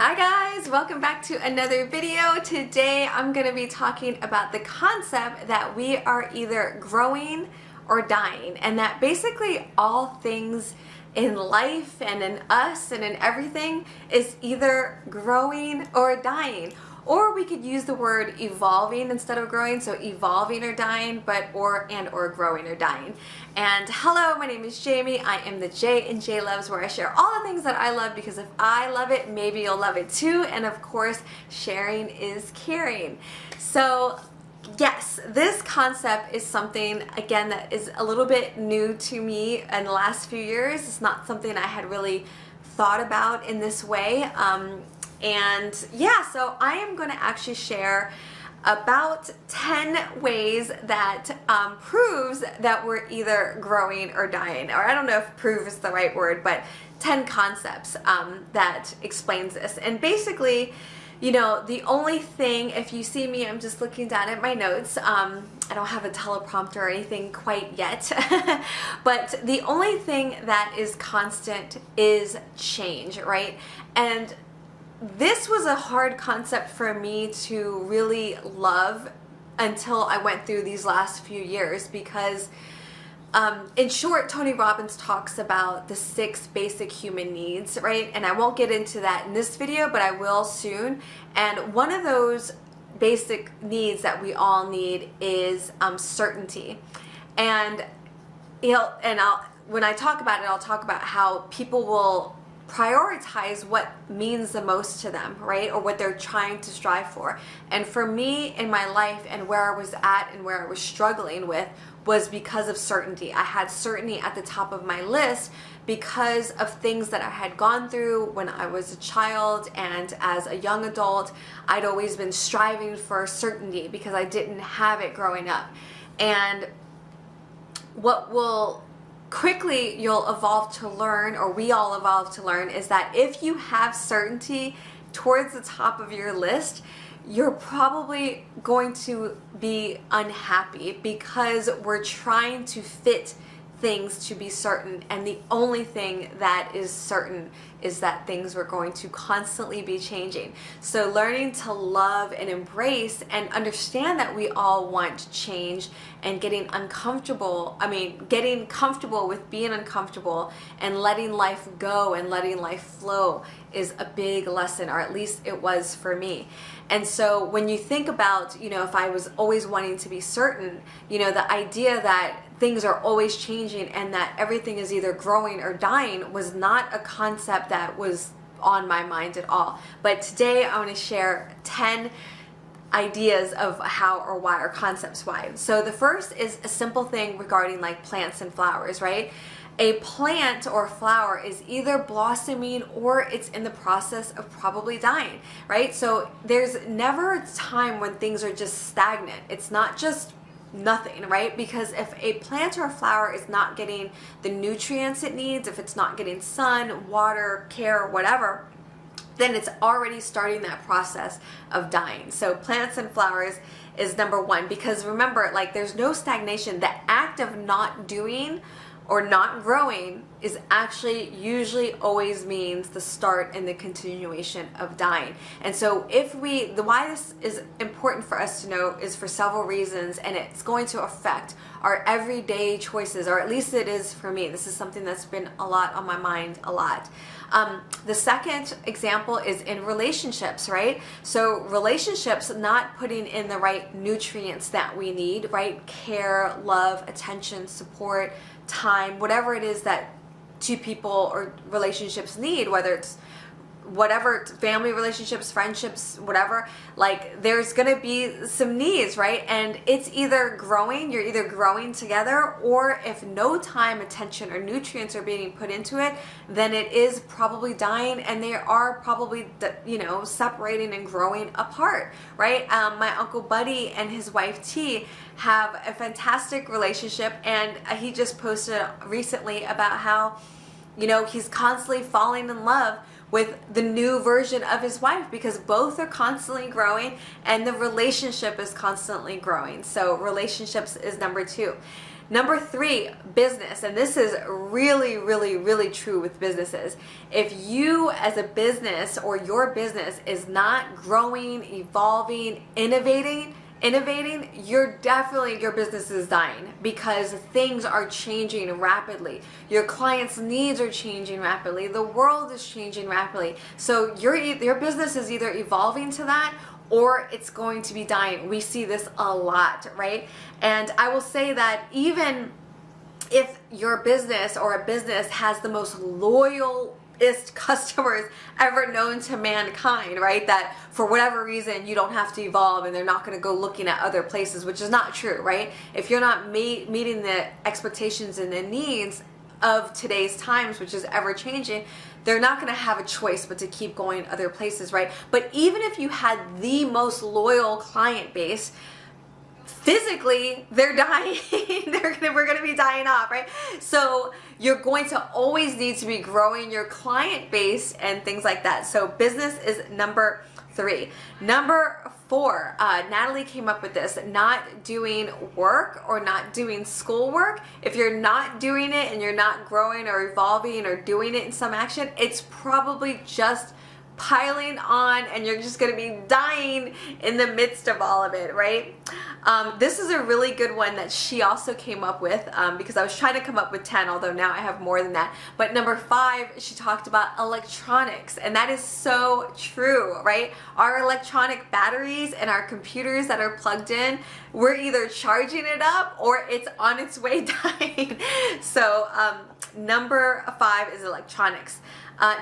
Hi guys, welcome back to another video. Today I'm going to be talking about the concept that we are either growing or dying, and that basically all things in life and in us and in everything is either growing or dying. Or we could use the word evolving instead of growing, so evolving or dying, but or growing or dying. And hello, my name is Jamie. I am the J in JLOVES, where I share all the things that I love, because if I love it, maybe you'll love it too. And of course, sharing is caring. So yes, this concept is something, again, that is a little bit new to me in the last few years. It's not something I had really thought about in this way. And yeah, so I am going to actually share about 10 ways that proves that we're either growing or dying. Or I don't know if prove is the right word, but 10 concepts that explains this. And basically, you know, the only thing, if you see me, I'm just looking down at my notes. I don't have a teleprompter or anything quite yet. But the only thing that is constant is change, right? And this was a hard concept for me to really love until I went through these last few years, because in short, Tony Robbins talks about the 6 basic human needs, right? And I won't get into that in this video, but I will soon. And one of those basic needs that we all need is certainty. And when I talk about it, I'll talk about how people will prioritize what means the most to them, right? Or what they're trying to strive for. And for me in my life, and where I was at and where I was struggling with, was because of certainty. I had certainty at the top of my list because of things that I had gone through when I was a child, and as a young adult, I'd always been striving for certainty because I didn't have it growing up. And what will quickly you'll evolve to learn, or we all evolve to learn, is that if you have certainty towards the top of your list, you're probably going to be unhappy, because we're trying to fit things to be certain, and the only thing that is certain is that things are going to constantly be changing. So learning to love and embrace and understand that we all want change, and getting comfortable with being uncomfortable and letting life go and letting life flow is a big lesson, or at least it was for me. And so when you think about, you know, if I was always wanting to be certain, you know, the idea that things are always changing and that everything is either growing or dying was not a concept that was on my mind at all. But today I want to share 10 ideas of how or why, or concepts why. So the first is a simple thing regarding like plants and flowers, right? A plant or flower is either blossoming or it's in the process of probably dying, right? So there's never a time when things are just stagnant. It's not just nothing, right? Because if a plant or a flower is not getting the nutrients it needs, if it's not getting sun, water, care, whatever, then it's already starting that process of dying. So plants and flowers is number one, because remember, like, there's no stagnation. The act of not doing or not growing is actually usually always means the start and the continuation of dying. And so why this is important for us to know is for several reasons, and it's going to affect our everyday choices, or at least it is for me. This is something that's been a lot on my mind a lot. The second example is in relationships, right? So relationships not putting in the right nutrients that we need, right? Care, love, attention, support, time, whatever it is that two people or relationships need, whether it's whatever, family relationships, friendships, whatever, like there's gonna be some needs, right? And it's either growing, you're either growing together, or if no time, attention, or nutrients are being put into it, then it is probably dying, and they are probably, you know, separating and growing apart, right? My Uncle Buddy and his wife T have a fantastic relationship, and he just posted recently about how, you know, he's constantly falling in love with the new version of his wife, because both are constantly growing and the relationship is constantly growing. So relationships is number 2. Number 3, business. And this is really, really, really true with businesses. If you as a business or your business is not growing, evolving, innovating, your business is dying, because things are changing rapidly. Your clients' needs are changing rapidly. The world is changing rapidly. So your business is either evolving to that, or it's going to be dying. We see this a lot, right? And I will say that even if your business or a business has the most loyalist customers ever known to mankind, right? That for whatever reason you don't have to evolve and they're not going to go looking at other places, which is not true, right? If you're not meeting the expectations and the needs of today's times, which is ever changing, they're not going to have a choice but to keep going other places, right? But even if you had the most loyal client base, physically they're dying. We're going to be dying off, right? So you're going to always need to be growing your client base and things like that. So business is number 3. Number 4, Natalie came up with this: not doing work or not doing schoolwork. If you're not doing it and you're not growing or evolving or doing it in some action, it's probably just piling on and you're just going to be dying in the midst of all of it, right? This is a really good one that she also came up with, because I was trying to come up with 10, although now I have more than that. But number 5, she talked about electronics, and that is so true, right? Our electronic batteries and our computers that are plugged in, we're either charging it up or it's on its way dying. So number 5 is electronics.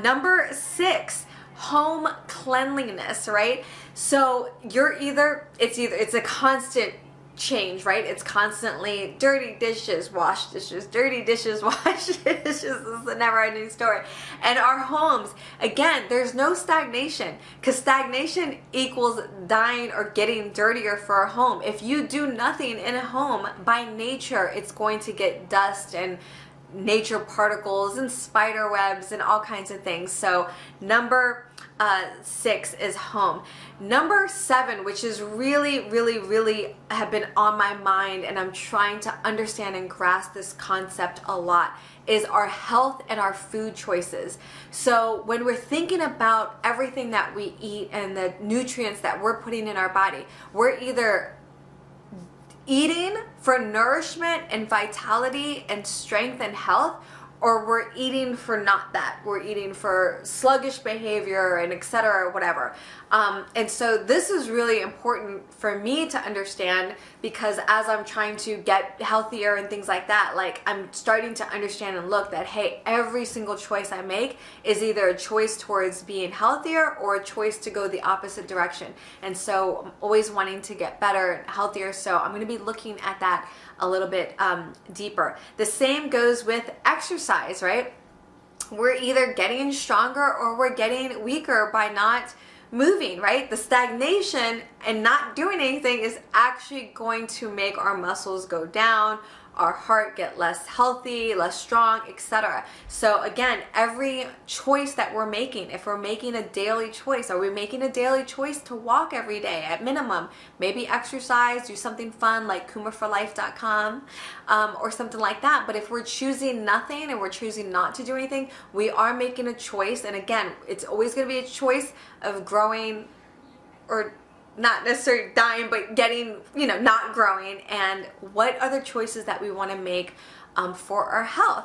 Number 6, home cleanliness, right? So it's a constant change, right? It's constantly dirty dishes, wash dishes, dirty dishes, wash dishes. This is a never-ending story. And our homes, again, there's no stagnation, because stagnation equals dying or getting dirtier for a home. If you do nothing in a home, by nature, it's going to get dust and nature particles and spider webs and all kinds of things. So number 6 is home. Number 7, which is really, really, really have been on my mind, and I'm trying to understand and grasp this concept a lot, is our health and our food choices. So when we're thinking about everything that we eat and the nutrients that we're putting in our body, we're either eating for nourishment and vitality and strength and health, or we're eating for not that. We're eating for sluggish behavior and etc. whatever. And so this is really important for me to understand, because as I'm trying to get healthier and things like that, like I'm starting to understand and look that, hey, every single choice I make is either a choice towards being healthier or a choice to go the opposite direction. And so I'm always wanting to get better and healthier. So I'm going to be looking at that a little bit deeper. The same goes with exercise, right? We're either getting stronger or we're getting weaker by not moving, right? The stagnation and not doing anything is actually going to make our muscles go down, our heart get less healthy, less strong, etc. So again, every choice that we're making, if we're making a daily choice, are we making a daily choice to walk every day at minimum? Maybe exercise, do something fun like kumaforlife.com or something like that. But if we're choosing nothing and we're choosing not to do anything, we are making a choice. And again, it's always going to be a choice of growing or not necessarily dying, but getting, not growing, and what other choices that we want to make for our health.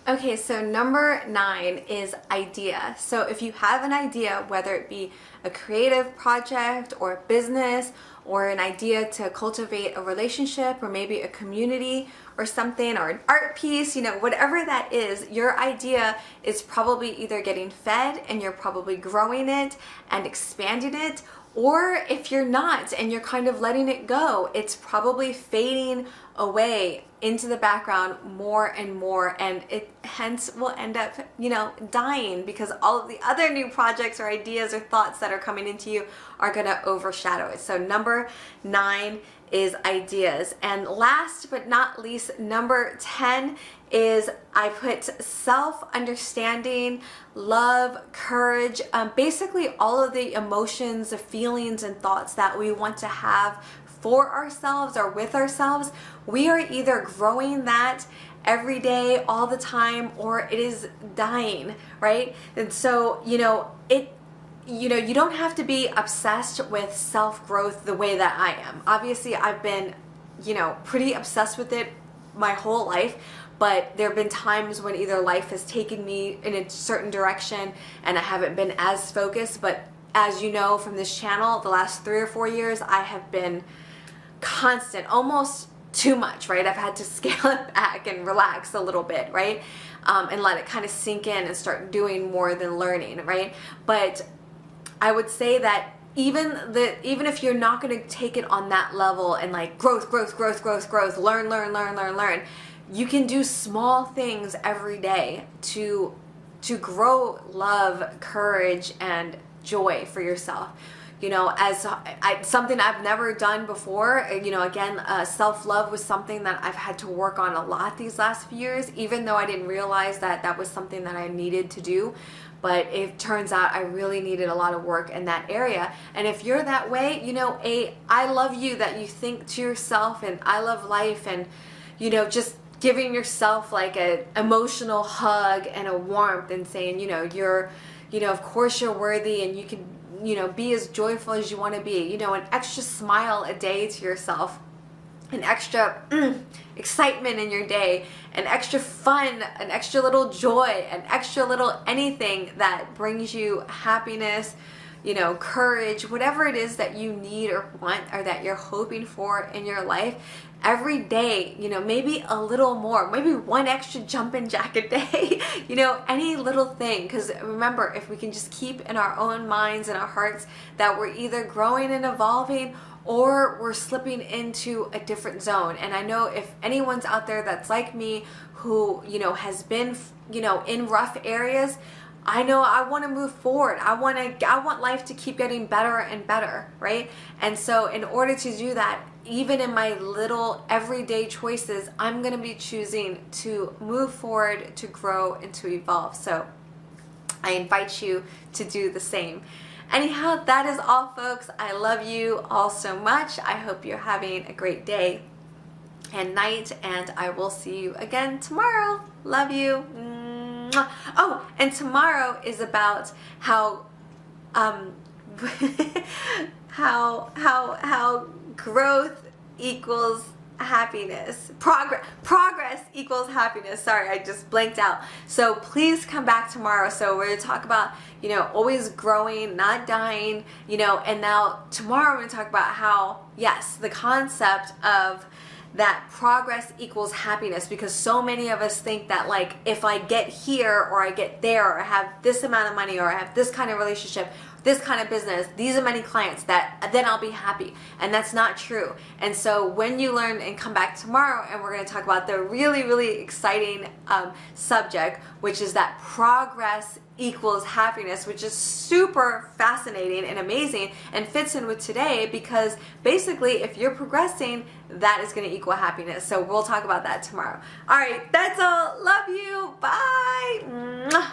Okay, so number 9 is idea. So if you have an idea, whether it be a creative project or a business or an idea to cultivate a relationship or maybe a community or something, or an art piece, whatever that is, your idea is probably either getting fed and you're probably growing it and expanding it, or if you're not and you're kind of letting it go, it's probably fading away into the background more and more, and it hence will end up, dying, because all of the other new projects or ideas or thoughts that are coming into you are going to overshadow it. So number 9 is ideas. And last but not least, number 10 is I put self-understanding, love, courage, basically all of the emotions, the feelings and thoughts that we want to have for ourselves or with ourselves, we are either growing that every day, all the time, or it is dying, right? And so, you don't have to be obsessed with self-growth the way that I am. Obviously, I've been, pretty obsessed with it my whole life, but there have been times when either life has taken me in a certain direction and I haven't been as focused. But as you know from this channel, the last 3 or 4 years, I have been constant, almost too much, right? I've had to scale it back and relax a little bit, right? And let it kind of sink in and start doing more than learning, right? But I would say that even if you're not going to take it on that level and like growth, learn, you can do small things every day to grow love, courage, and joy for yourself. As something I've never done before, again, self-love was something that I've had to work on a lot these last few years, even though I didn't realize that was something that I needed to do. But it turns out I really needed a lot of work in that area. And if you're that way, I love you that you think to yourself, and I love life, and, just giving yourself like an emotional hug and a warmth and saying, you're, of course you're worthy, and you can, be as joyful as you want to be, an extra smile a day to yourself, an extra excitement in your day, an extra fun, an extra little joy, an extra little anything that brings you happiness, courage, whatever it is that you need or want or that you're hoping for in your life. Every day, maybe a little more, maybe one extra jumping jack a day, any little thing. Because remember, if we can just keep in our own minds and our hearts that we're either growing and evolving or we're slipping into a different zone. And I know if anyone's out there that's like me who, has been, in rough areas, I know I want to move forward. I want life to keep getting better and better, right? And so in order to do that, even in my little everyday choices, I'm going to be choosing to move forward, to grow, and to evolve. So I invite you to do the same. Anyhow, that is all, folks. I love you all so much. I hope you're having a great day and night, and I will see you again tomorrow. Love you. Mwah. Oh, and tomorrow is about how how growth equals happiness. Progress equals happiness. Sorry, I just blanked out. So please come back tomorrow. So we're going to talk about, always growing, not dying, and now tomorrow we're going to talk about how, yes, the concept of that progress equals happiness, because so many of us think that, like, if I get here or I get there, or I have this amount of money, or I have this kind of relationship, this kind of business, these are many clients, that then I'll be happy. And that's not true. And so when you learn and come back tomorrow, and we're going to talk about the really, really exciting subject, which is that progress equals happiness, which is super fascinating and amazing and fits in with today, because basically if you're progressing, that is going to equal happiness. So we'll talk about that tomorrow. All right, that's all. Love you. Bye. Mwah.